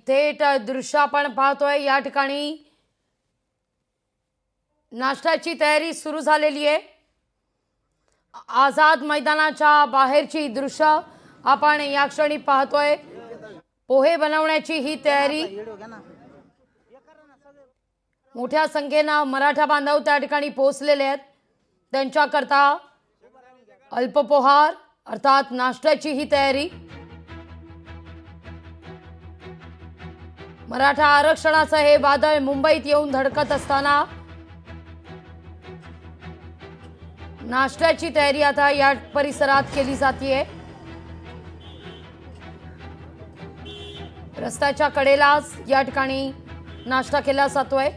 थेट दृश्य आपण पाहतोय। या ठिकाणी नाश्त्याची तयारी सुरू झालेली आहे। आझाद मैदानाच्या बाहेरची दृश्य आपण या क्षणी पाहतोय। पोहे बनवण्याची ही तयारी, मोठ्या संख्येने मराठा बांधव त्या ठिकाणी पोहोचलेले आहेत। त्यांच्याकरता अल्पपोहार अर्थात नाश्त्याची ही तयारी। मराठा आरक्षणाचं हे वादळ मुंबईत येऊन धडकत असताना नाश्त्याची तयारी आता या परिसरात केली जाते। रस्त्याच्या कडेलाच या ठिकाणी नाश्ता केला जातोय।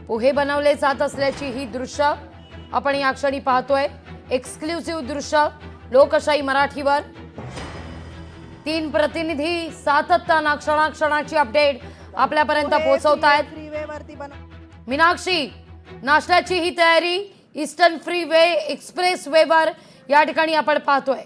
पोहे बनवले जात असल्याची ही दृश्य आपण या क्षणी पाहतोय। एक्सक्लुसिव्ह दृश्य लोकशाही मराठीवर। 3 प्रतिनिधी सातत्याने क्षणाक्षणाची अपडेट आपल्यापर्यंत पोहोचवतायत। मीनाक्षी, नाश्त्याची ही तयारी ईस्टर्न फ्रीवे एक्सप्रेस वेवर या ठिकाणी आपण पाहतोय।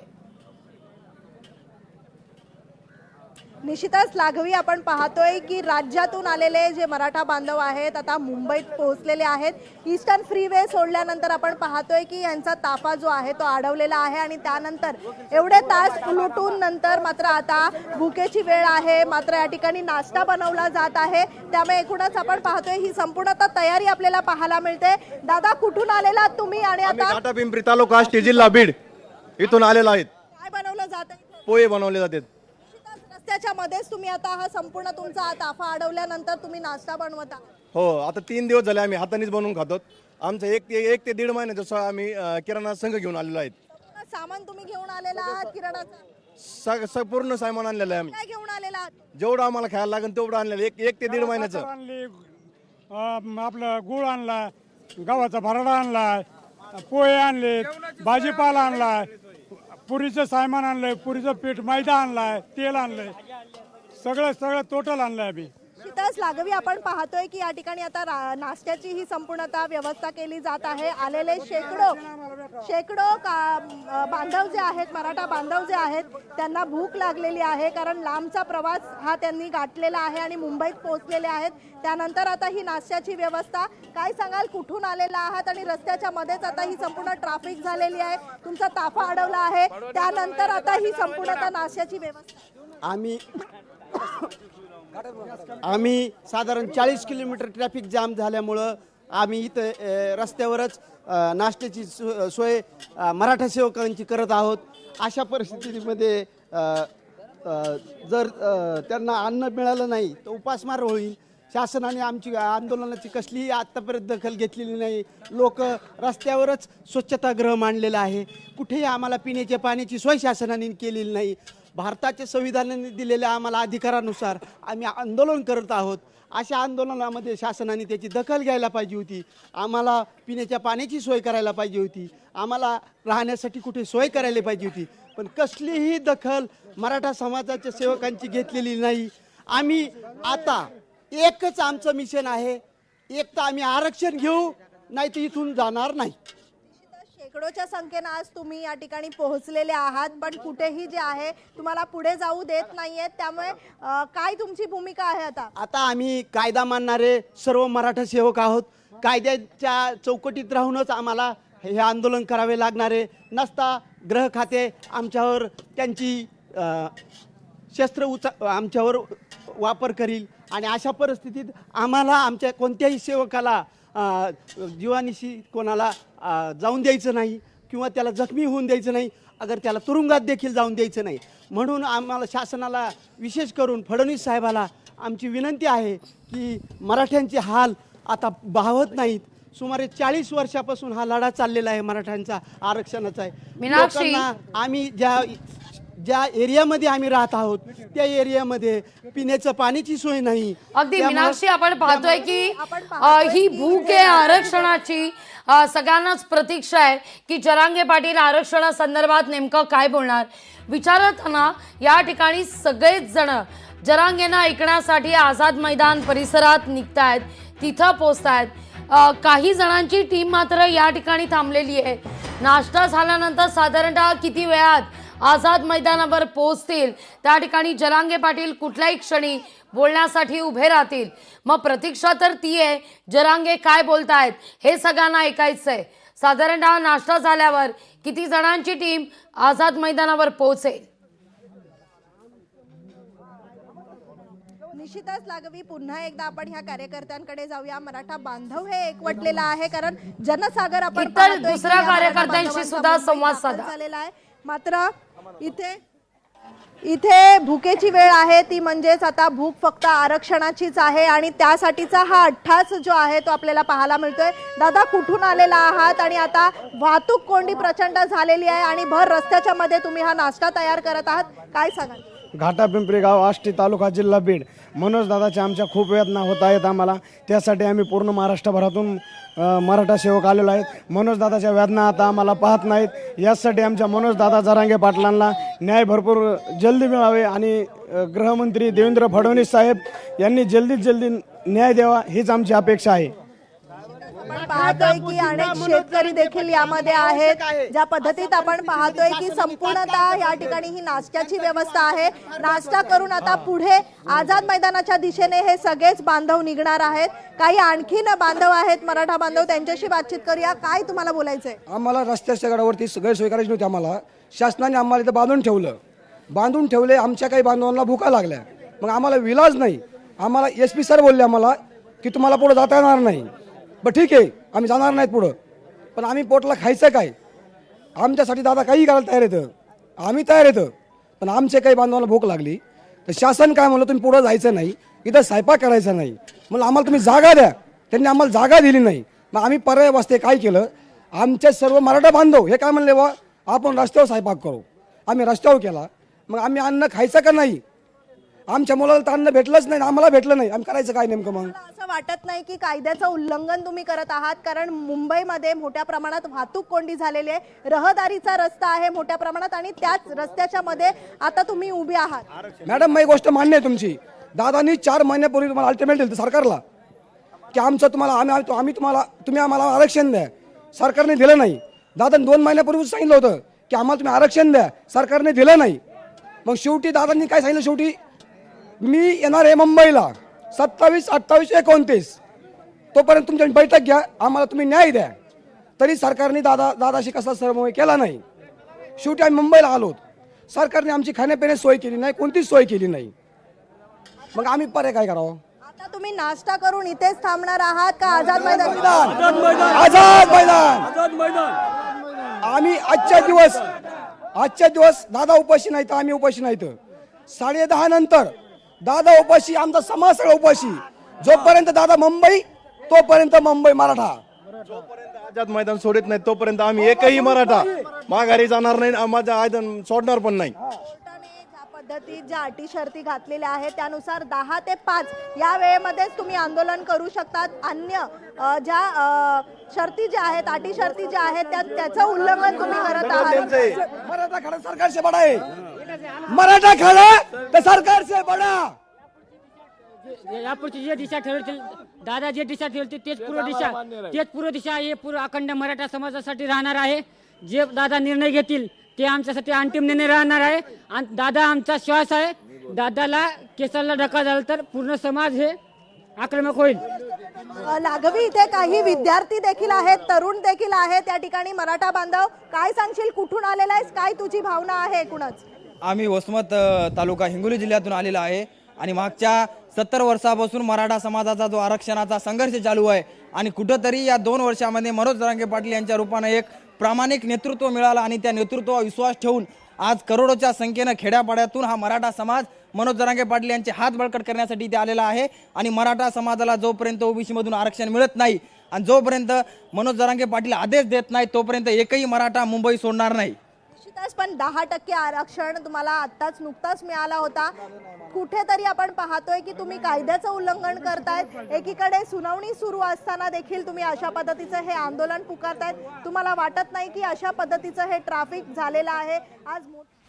निश्चितच लाघवी, आपण पाहतोय की राज्यातून आलेले जे मराठा बांधव आहेत आता मुंबईत पोहोचलेले आहेत। ईस्टर्न फ्रीवे सोडल्यानंतर आपण पाहतोय की यांचा ताफा जो आहे तो अडवलेला आहे आणि त्यानंतर एवढे तास उलटून नंतर मात्र आता भुकेची वेळ आहे। मात्र या ठिकाणी नाश्ता बनवला जात आहे। त्यामुळे एकूणच आपण पाहतोय ही संपूर्ण तयारी आपल्याला पाहायला मिळते। दादा, कुठून आलेला तुम्ही आणि आता? घाटा पिंपरी तालुका आष्टी जिल्हा बीड इथून आलेला आहेत। काय बनवलं जात आहे? पोहे बनवले जातात। रस्त्याच्या मध्येच तुम्ही आता हा संपूर्ण तुमचा ताफा अडवल्यानंतर तुम्ही नाश्ता बनवता? हो, आता 3 दिवस झाले आम्ही हातानेच बनवून खातो। आमचं 1 ते 1.5 महिन्याचं आम्ही किराणा संघ घेऊन आलेलो आहेत। सामान तुम्ही घेऊन आलेला आहात किराणाचं? पूर्ण सामान आणलेलं आहे आम्ही। काय घेऊन आलेला आहात? जेवढं आम्हाला खायला लागेल तेवढं आणलेलं 1 ते 1.5 महिन्याचं। आपलं गुळ आणला, गव्हाचा भरडा आणला, पोहे आणले, भाजीपाला आणला, पुरीचं सामान आणलंय, पुरीचं पीठ, मैदा आणलाय, तेल आणलंय, सगळं टोटल आणलंय आम्ही। तिथंच लाघवी, आपण पाहतोय की या ठिकाणी आता नाश्त्याची ही संपूर्णतः व्यवस्था केली जात आहे। आलेले शेकडो बांधव जे आहेत, मराठा बांधव जे आहेत, त्यांना भूक लागलेली आहे कारण लांबचा प्रवास हा त्यांनी गाठलेला आहे आणि मुंबईत पोहोचलेले आहेत। त्यानंतर आता ही नाश्त्याची व्यवस्था, काय सांगाल, कुठून आलेला आहात आणि रस्त्याच्या मध्येच आता ही संपूर्ण ट्रॅफिक झालेली आहे, तुमचा ताफा अडवला आहे, त्यानंतर आता ही संपूर्णतः नाश्त्याची व्यवस्था? आम्ही साधारण 40 किलोमीटर ट्रॅफिक जाम झाल्यामुळं आम्ही इथं रस्त्यावरच नाश्त्याची सोय मराठा सेवकांची करत आहोत। अशा परिस्थितीमध्ये जर त्यांना अन्न मिळालं नाही तर उपासमार होईल। शासनाने आमची आंदोलनाची कसलीही आत्तापर्यंत दखल घेतलेली नाही। लोक रस्त्यावरच स्वच्छतागृह मांडलेलं आहे, कुठेही आम्हाला पिण्याच्या पाण्याची सोय शासनाने केलेली नाही। भारताच्या संविधानाने दिलेल्या आम्हाला अधिकारानुसार आम्ही आंदोलन करत आहोत। अशा आंदोलनामध्ये शासनाने त्याची दखल घ्यायला पाहिजे होती। आम्हाला पिण्याच्या पाण्याची सोय करायला पाहिजे होती, आम्हाला राहण्यासाठी कुठे सोय करायला पाहिजे होती, पण कसलीही दखल मराठा समाजाच्या सेवकांची घेतलेली नाही। आम्ही आता एकच आमचं मिशन आहे, एक तर आम्ही आरक्षण घेऊ, नाही तर इथून जाणार नाही। शेकडोच्या संख्येने आज तुम्ही या ठिकाणी पोहोचलेले आहात, पण कुठेही जे आहे तुम्हाला पुढे जाऊ देत नाहीयेत, त्यामुळे काय तुमची भूमिका आहे आता? आता आम्ही कायदा मानणारे सर्व मराठा सेवक आहोत। कायद्याच्या चौकटीत राहूनच आम्हाला हे आंदोलन करावे लागणारे नसता गृह खाते आमच्यावर त्यांची आमच्यावर वापर करील आणि अशा परिस्थितीत आम्हाला आमच्या कोणत्याही सेवकाला जीवानिशी कोणाला जाऊन द्यायचं नाही किंवा त्याला जखमी होऊन द्यायचं नाही, अगर त्याला तुरुंगात देखील जाऊन द्यायचं नाही। म्हणून आम्हाला शासनाला, विशेष करून फडणवीस साहेबाला आमची विनंती आहे की मराठ्यांचे हाल आता भावत नाहीत। सुमारे 40 वर्षापासून हा लढा चाललेला आहे मराठ्यांचा आरक्षणाचा आहे। मीनाक्षी, आम्ही ज्या एरियामध्ये आम्ही राहत आहोत त्या एरियामध्ये पिण्याचं पाण्याची सोय नाही। अगदी मीनाक्षी, आपण पाहतोय की ही भूक आहे आरक्षणाची। सगळ्यांनाच प्रतीक्षा आहे की जरांगे पाटील आरक्षणासंदर्भात नेमकं काय बोलणार। विचारताना या ठिकाणी सगळेच जण जरांगेंना ऐकण्यासाठी आझाद मैदान परिसरात निघतायत, तिथं पोहोचतायत। काही जणांची टीम मात्र या ठिकाणी थांबलेली आहे। नाश्ता झाल्यानंतर साधारणतः किती वेळात आझाद मैदानावर पोहोचतील त्या ठिकाणी जरांगे पाटील कुठल्याही क्षणी बोलण्यासाठी उभे राहतील. मग प्रतीक्षा तर ती आहे, जरांगे काय बोलतायत हे सगळ्यांना ऐकायचंय. साधारणतः नाश्ता झाल्यावर किती जणांची टीम आझाद मैदानावर पोहोचेल? निश्चितच लागवी पुन्हा एकदा आपण ह्या कार्यकर्त्यांकडे जाऊया. मराठा बांधव हे एकवटलेला आहे, कारण जनसागर आपण इतर पाहतोय की दुसऱ्या या मराठा कार्यकर्त्यांशी बांधवांचा सुद्धा मुंबईत संवाद दाखल साधा. झालेला आहे. मात्र इथे भुकेची वेळ आहे, ती म्हणजेच आता भूक फक्त आरक्षणाचीच आहे आणि त्यासाठीचा हा अट्टास जो आहे तो आपल्याला पाहायला मिळतोय. दादा, कुठून आलेला आहात आणि आता वाहतूक कोंडी प्रचंड झालेली आहे आणि भर रस्त्याच्या मध्ये तुम्ही हा नाश्ता तयार करत आहात, काय सांगाल? घाटा पिंपरी गाव, आष्टी तालुका, जिल्हा बीड. मनोज दादाच्या आमच्या खूप वेदना होत आहेत आम्हाला. त्यासाठी आम्ही पूर्ण महाराष्ट्रभरातून मराठा सेवक आलेलो आहेत. मनोज दादाच्या वेदना आता आम्हाला पाहत नाहीत. यासाठी आमच्या मनोज दादा जरांगे पाटलांना न्याय भरपूर जल्दी मिळावे आणि गृहमंत्री देवेंद्र फडणवीस साहेब यांनी जल्दीत जल्दी न्याय द्यावा हीच आमची अपेक्षा आहे. आपण पाहतोय की अनेक शेतकरी देखील यामध्ये आहेत. ज्या पद्धतीत आपण पाहतोय की संपूर्णतः या ठिकाणी ही नाश्त्याची व्यवस्था आहे. नाश्ता करून आता पुढे आझाद मैदानाच्या दिशेने हे सगळेच बांधव निघणार आहेत. काही आणखीन बांधव आहेत, मराठा बांधव, त्यांच्याशी बातचीत करूया. काय तुम्हाला बोलायचंय? आम्हाला रस्त्याच्या गडावरती गैरसोय करायची नव्हती. आम्हाला शासनाने आम्हाला इथं बांधून ठेवले. आमच्या काही बांधवांना भुका लागल्या, मग आम्हाला विलाज नाही. आम्हाला SP सर बोलले आम्हाला की तुम्हाला पुढे जाता येणार नाही. बरं ठीक आहे, आम्ही जाणार नाहीत पुढं, पण आम्ही पोटला खायचं काय? आमच्यासाठी दादा काही करायला तयार येतं, आम्ही तयार येतं, पण आमचे काही बांधवांना भूक लागली तर शासन काय म्हणलं, तुम्ही पुढं जायचं नाही, इथं स्वयंपाक करायचा नाही. म्हणलं आम्हाला तुम्ही जागा द्या. त्यांनी आम्हाला जागा दिली नाही. मग आम्ही पर्याय वास्ते काय केलं, आमचे सर्व मराठा बांधव हे काय म्हणले, बा आपण रस्त्यावर स्वयंपाक करू. आम्ही रस्त्यावर केला. मग आम्ही अन्न खायचं का नाही? आमच्या मुलाला तर अन्न भेटलंच नाही, आम्हाला भेटलं नाही. आम्ही करायचं काय नेमकं? मग असं वाटत नाही की कायद्याचं उल्लंघन तुम्ही करत आहात? कारण मुंबईमध्ये मोठ्या प्रमाणात वाहतूक कोंडी झालेली आहे, रहदारीचा रस्ता आहे मोठ्या प्रमाणात आणि त्याच रस्त्याच्या मध्ये आता तुम्ही उभी आहात. मॅडम, मी गोष्ट मान्य आहे तुमची. दादांनी 4 महिन्यापूर्वी तुम्हाला अल्टिमेट दिलं सरकारला की आमचं तुम्हाला तुम्ही आम्हाला आरक्षण द्या. सरकारने दिलं नाही. दादांनी 2 महिन्यापूर्वी सांगितलं होतं की आम्हाला तुम्ही आरक्षण द्या. सरकारने दिलं नाही. मग शेवटी दादांनी काय सांगितलं, शेवटी मी येणार आहे मुंबईला 27, 28, 29, तोपर्यंत तुमची बैठक घ्या, आम्हाला तुम्ही न्याय द्या. तरी सरकारने दादाशी कसा समन्वय केला नाही. शेवटी आम्ही मुंबईला आलो. सरकारने आमची खाण्यापिण्याची सोय केली नाही, कोणतीच सोय केली नाही. मग आम्ही पर्याय काय करावं? आता तुम्ही नाश्ता करून इथेच थांबणार आहात का आझाद मैदान? आझाद मैदान. आम्ही आजच्या दिवस दादा उपाशी नाहीत, आम्ही उपाशी नाहीत. 10:30 नंतर दादा उपाशी, आमचा समाज सगळा उपाशी. जोपर्यंत दादा मुंबई तोपर्यंत मुंबई मराठा. जोपर्यंत आझाद मैदान सोडित नाही तोपर्यंत आम्ही एकही मराठा माघारी जाणार नाही, माझं मैदान सोडणार पण नाही. कोर्टाने ज्या पद्धतीत ज्या अटी शर्ती घातलेल्या आहेत त्यानुसार 10 ते 5 या वेळेमध्येच तुम्ही आंदोलन करू शकतात. अन्य ज्या शर्ती ज्या आहेत, अटी शर्ती ज्या आहेत त्याचं उल्लंघन तुम्ही करत आहात. मराठा खड़ा सरकार से बड़ा है. मराठा खड़ा तर सरकार से बड़ा. यापुढची जे दिशा ठरवतील दादा, जे दिशा ठरवतील तेच पूर्व दिशा हे पूर्ण अखंड मराठा समाजासाठी राहणार आहे. जे दादा निर्णय घेतील ते आमच्यासाठी अंतिम निर्णय राहणार आहे. आणि दादा आमचा श्वास आहे. दादाला केसाला धक्का झाला तर पूर्ण समाज हे आक्रमक होईल. लागवी, इथे काही विद्यार्थी देखील आहेत, तरुण देखील आहेत त्या ठिकाणी. मराठा बांधव, काय सांगशील? कुठून आलेला आहेस? काय तुझी भावना आहे एकूणच? आम्ही वसमत तालुका हिंगोली जिल्ह्यातून आलेला आहे आणि मागच्या 70 वर्षापासून मराठा समाजाचा जो आरक्षणाचा संघर्ष चालू आहे आणि कुठंतरी या 2 वर्षामध्ये मनोज जरांगे पाटील यांच्या रूपाने एक प्रामाणिक नेतृत्व मिळालं आणि त्या नेतृत्वावर विश्वास ठेवून आज करोडोच्या संख्येनं खेड्यापाड्यातून हा मराठा समाज मनोज जरांगे पाटील यांचे हात बळकट करण्यासाठी इथे आलेला आहे. आणि मराठा समाजाला जोपर्यंत OBC मधून आरक्षण मिळत नाही आणि जोपर्यंत मनोज जरांगे पाटील आदेश देत नाही तोपर्यंत एकही मराठा मुंबई सोडणार नाही. पण 10% आरक्षण तुम्हाला नुकताच मिळाला होता. कुठेतरी आपण पाहतोय की तुम्ही कायद्याचं उल्लंघन करतायत. एकीकडे सुनावणी सुरू असताना देखील तुम्ही अशा पद्धतीचं हे आंदोलन पुकारतायत. तुम्हाला वाटत नाही की अशा पद्धतीचं हे ट्रॅफिक झालेलं आहे? आज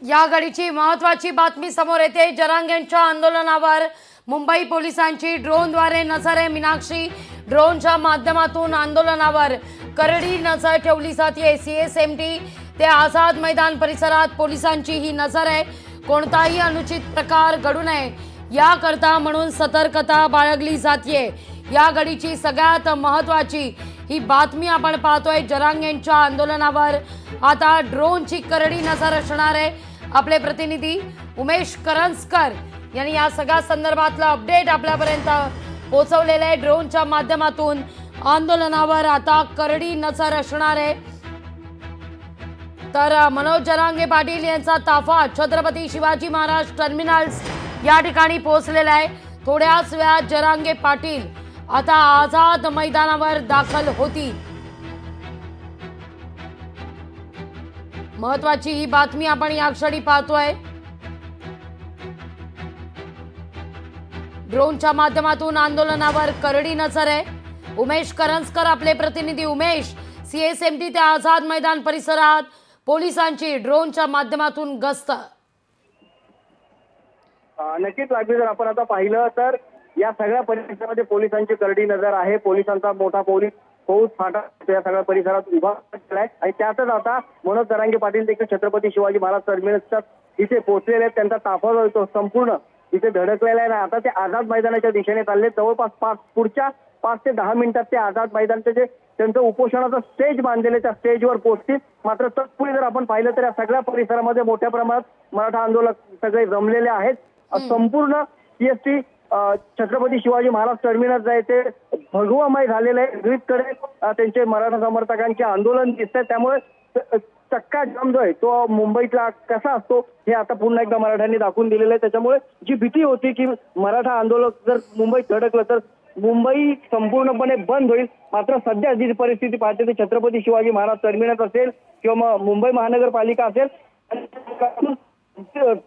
या घडीची महत्वाची बातमी समोर येते. जरांगेंच्या आंदोलनावर मुंबई पोलिसांची ड्रोनद्वारे नजर आहे. मीनाक्षी, ड्रोनच्या माध्यमातून आंदोलनावर करडी नजर ठेवली जाते. CSMT ते आझाद मैदान परिसरात पोलिसांची ही नजर आहे. कोणताही अनुचित प्रकार घडू नये याकरता म्हणून सतर्कता बाळगली जातीये. या घडीची सगळ्यात महत्वाची ही बातमी आपण पाहतोय. जरांगेंच्या आंदोलनावर आता ड्रोनची करडी नजर असणार आहे. आपले प्रतिनिधी उमेश करंजकर यांनी या सगळ्या संदर्भातलं अपडेट आपल्यापर्यंत पोहोचवलेलं आहे. ड्रोनच्या माध्यमातून आंदोलनावर आता करडी नजर असणार आहे. तर मनोज जरांगे पाटील यांचा ताफा छत्रपती शिवाजी महाराज टर्मिनल्स या ठिकाणी पोहोचलेला आहे. थोड्याच वेळात जरांगे पाटील आता आझाद मैदानावर दाखल होतील. महत्वाची ही बातमी आपण या क्षणी पाहतोय. ड्रोनच्या माध्यमातून आंदोलनावर करडी नजर आहे. उमेश करंजकर आपले प्रतिनिधी. उमेश, CSMT ते आझाद मैदान परिसरात पोलिसांची ड्रोनच्या माध्यमातून गस्त. नक्कीच लागली. जर आपण आता पाहिलं तर या सगळ्या परिसरामध्ये पोलिसांची करडी नजर आहे. पोलिसांचा मोठा फौज फाटा या सगळ्या परिसरात उभा केलाय आणि त्यातच आता मनोज जरांगे पाटील देखील छत्रपती शिवाजी महाराज टर्मिनसच्या इथे पोहोचलेले आहेत. त्यांचा ताफा तो संपूर्ण इथे धडकलेला आहे. आता ते आझाद मैदानाच्या दिशेने चालले. जवळपास पुढच्या 5 ते 10 मिनिटात ते आझाद मैदानचे जे त्यांचं उपोषणाचं स्टेज बांधलेले त्या स्टेजवर पोहोचतील. मात्र तत्पूर्वी जर आपण पाहिलं तर या सगळ्या परिसरामध्ये मोठ्या प्रमाणात मराठा आंदोलक सगळे जमलेले आहेत. संपूर्ण CST छत्रपती शिवाजी महाराज टर्मिनस आहे ते भगवमय झालेलं आहे. विविधकडे त्यांचे मराठा समर्थकांचे आंदोलन दिसत आहे. त्यामुळे चक्का जाम जो आहे तो मुंबईतला कसा असतो हे आता पुन्हा एकदा मराठ्यांनी दाखवून दिलेलं आहे. त्याच्यामुळे जी भीती होती की मराठा आंदोलक जर मुंबईत धडकलं तर मुंबई संपूर्णपणे बंद होईल. मात्र सध्या जी परिस्थिती पाहते ती छत्रपती शिवाजी महाराज टर्मिनस असेल किंवा मग मुंबई महानगरपालिका असेल,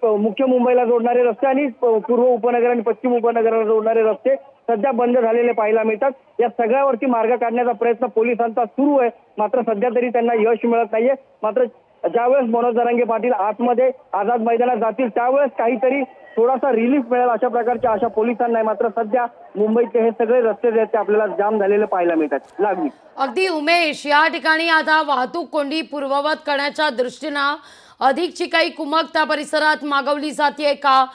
मुख्य मुंबईला जोडणारे रस्ते आणि पूर्व उपनगर आणि पश्चिम उपनगराला जोडणारे रस्ते सध्या बंद झालेले पाहायला मिळतात. या सगळ्यावरती मार्ग काढण्याचा प्रयत्न पोलिसांचा सुरू आहे. मात्र सध्या तरी त्यांना यश मिळत नाहीये. मात्र ज्यावेळेस मनोज जरांगे पाटील आतमध्ये आझाद मैदानात जातील त्यावेळेस काहीतरी थोडासा रिलीफ मिळेल अशा प्रकारची आशा पोलिसांना आहे. मात्र सध्या मुंबईचे हे सगळे रस्ते जे आहेत ते आपल्याला जाम झालेले पाहायला मिळतात. लागली. अगदी उमेश, या ठिकाणी आता वाहतूक कोंडी पूर्ववत करण्याच्या दृष्टीनं अधिकची काही कुमक त्या परिसरात मागवली जाते का?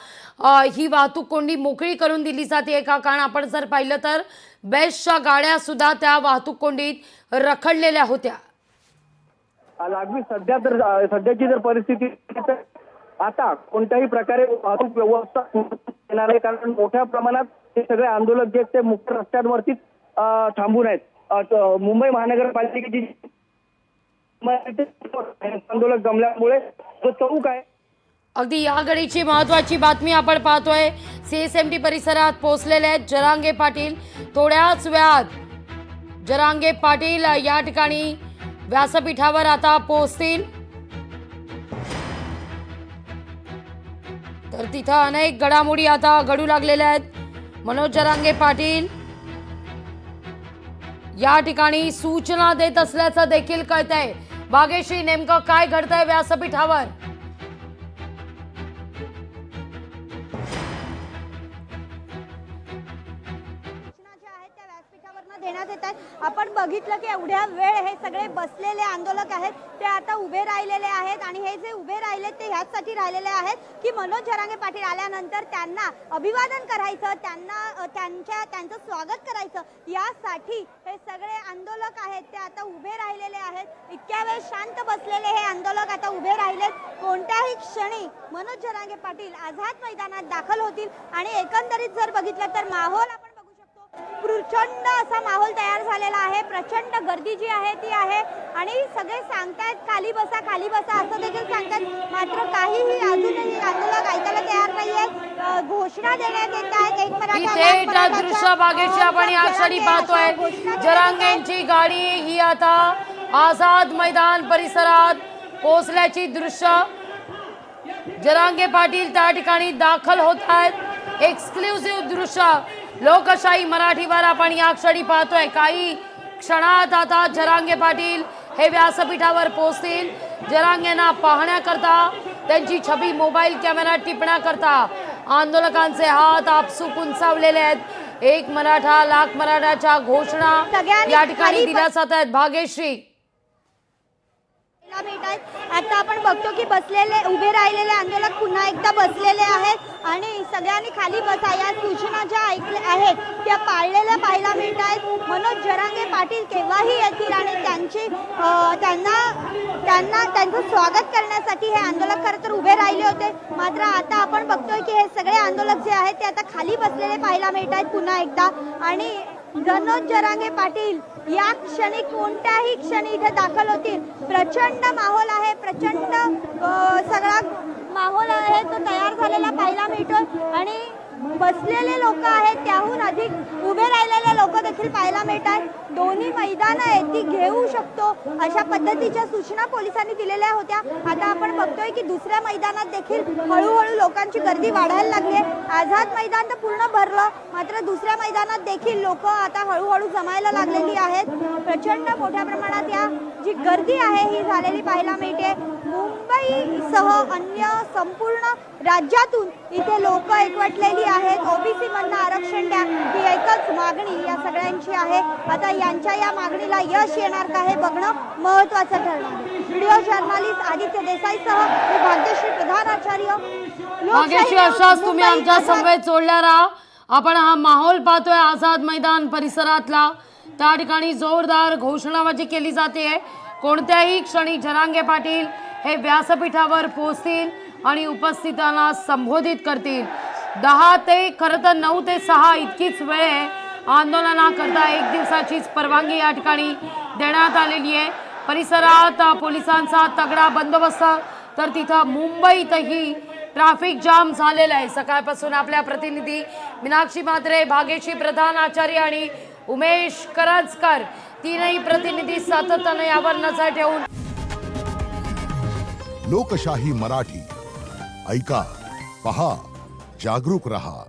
ही वाहतूक कोंडी मोकळी करून दिली जाते का? कारण आपण जर पाहिलं तर बेस्टच्या गाड्या सुद्धा त्या वाहतूक कोंडीत रखडलेल्या होत्या. लागली. सध्याची जर परिस्थिती आता कोणत्याही प्रकारे वाहतूक व्यवस्था येणार आहे. कारण मोठ्या प्रमाणात हे सगळे आंदोलक जे आहेत ते मुख्य रस्त्यांवरतीच थांबून आहेत. मुंबई महानगरपालिकेची आंदोलक जमल्यामुळे जो चौक आहे. अगदी या घडीची महत्वाची बातमी आपण पाहतोय. CSMT परिसरात पोहोचलेले आहेत जरांगे पाटील. थोड्याच वेळात जरांगे पाटील या ठिकाणी व्यासपीठावर आता पोहोचतील. तर तिथं अनेक घडामोडी आता घडू लागलेल्या आहेत. मनोज जरांगे पाटील या ठिकाणी सूचना देत असल्याचं देखील कळतंय. भाग्यश्री, नेमकं काय घडतंय व्यासपीठावर? देण्यात येत आहेत. आपण बघितलं की एवढ्या वेळ हे सगळे बसलेले आंदोलक आहेत ते आता उभे राहिलेले आहेत आणि हे जे उभे राहिले ते ह्याचसाठी राहिलेले आहेत की मनोज जरांगे पाटील आल्यानंतर त्यांना अभिवादन करायचं, त्यांचं स्वागत करायचं. यासाठी हे सगळे आंदोलक आहेत ते आता उभे राहिलेले आहेत. इतक्या वेळ शांत बसलेले हे आंदोलक आता उभे राहिलेत. कोणत्याही क्षणी मनोज जरांगे पाटील आझाद मैदानात दाखल होतील आणि एकंदरीत जर बघितलं तर माहोल आपण प्रचंड असा माहोल तयार झालेला आहे. प्रचंड गर्दी जी आहे ती आहे आणि सगळे सांगतायत खाली बसा असं देखील सांगतात. मात्र काहीही अजूनही आंदोलक ऐकायला तयार नाहीये. घोषणा देण्यात येत आहेत. एक मराठा दृश्य भाग्यश्री आपण या क्षणी पाहतोय. जरांगेंची गाडी ही आता आझाद मैदान परिसरात पोहोचल्याची दृश्य. जरांगे पाटील त्या ठिकाणी दाखल होत आहेत. एक्सक्लुझिव्ह दृश्य लोकशाही मराठीवर आपण या क्षणी पाहतोय. काही क्षणात आता जरांगे पाटील हे व्यासपीठावर पोहोचतील. जरांगेंना पाहण्याकरता त्यांची छबी मोबाईल कॅमेरा टिपण्याकरता आंदोलकांचे हात आपसूक उंचावलेले आहेत. एक मराठा लाख मराठाच्या घोषणा या ठिकाणी दिल्या जात आहेत. भाग्यश्री, भेट आहेत। आता आपण बघतो की बसलेले उभे राहिलेले आंदोलक पुन्हा एकदा बसलेले आहेत आणि सगळ्यांनी खाली बसा या सूचना ज्या ऐकल्या आहेत त्या पाळलेल्या पाहायला मिळत आहेत। मनोज जरांगे पाटील केव्हाही येतील आणि त्यांचं स्वागत करण्यासाठी हे आंदोलक खरं तर उभे राहिले होते, मात्र आता आपण बघतोय की हे सगळे आंदोलक जे आहेत ते आता खाली बसलेले पाहायला मिळत आहेत पुन्हा एकदा। आणि मनोज जरांगे पाटील या क्षणी कोणत्याही क्षणी इथे दाखल होतील। प्रचंड माहोल आहे, प्रचंड सगळा माहोल आहे तो तयार झालेला पाहायला मिळतो आणि बसलेले लोक आहेत त्याहून अधिक उभे राहिलेले लोक देखील पाहायला मिळतात। दोन्ही मैदानं आहेत ती घेऊ शकतो अशा पद्धतीच्या सूचना पोलिसांनी दिलेल्या होत्या। आता आपण बघतोय की दुसऱ्या मैदानात देखील हळूहळू लोकांची गर्दी वाढायला लागली आहे। आझाद मैदान तर पूर्ण भरलं, मात्र दुसऱ्या मैदानात देखील लोक आता हळूहळू जमायला लागलेली आहेत। प्रचंड मोठ्या प्रमाणात या जी गर्दी आहे ही झालेली पाहायला मिळते। मुंबईसह अन्य संपूर्ण राज्यातून इथे लोक एकवटलेली आहेत। ओबीसी मधनं आरक्षण द्या ही एकच मागणी या सगळ्यांची आहे। आता यांच्या या मागणीला यश येणार का हे बघणं महत्त्वाचं ठरणार आहे। व्हिडिओ जर्नलिस्ट आदित्य देसाईसह मी भाग्यश्री प्रधानाचार्य। भाग्यश्री, अशाच तुम्ही आमच्या समवेत जोडल्या राहा। आपण हा माहोल पाहतोय आझाद मैदान परिसरातला, त्या ठिकाणी जोरदार घोषणाबाजी केली जाते। कोणत्याही क्षणी जरांगे पाटील हे व्यासपीठावर पोहोचतील आणि उपस्थितांना संबोधित करतील। 10 ते खरं तर 9 ते 6 इतकीच वेळ आहे आंदोलनाकरता। 1 दिवसाचीच परवानगी या ठिकाणी देण्यात आलेली आहे। परिसरात पोलिसांचा तगडा बंदोबस्त, तर तिथं मुंबईतही ट्रॅफिक जाम झालेला आहे। सकाळपासून आपल्या प्रतिनिधी मीनाक्षी म्हात्रे, भाग्यश्री प्रधान आचार्य आणि उमेश करंजकर तीनही प्रतिनिधी सातत्याने यावर नजर ठेवून लोकशाही मराठी ऐका, पहा, जागरूक रहा।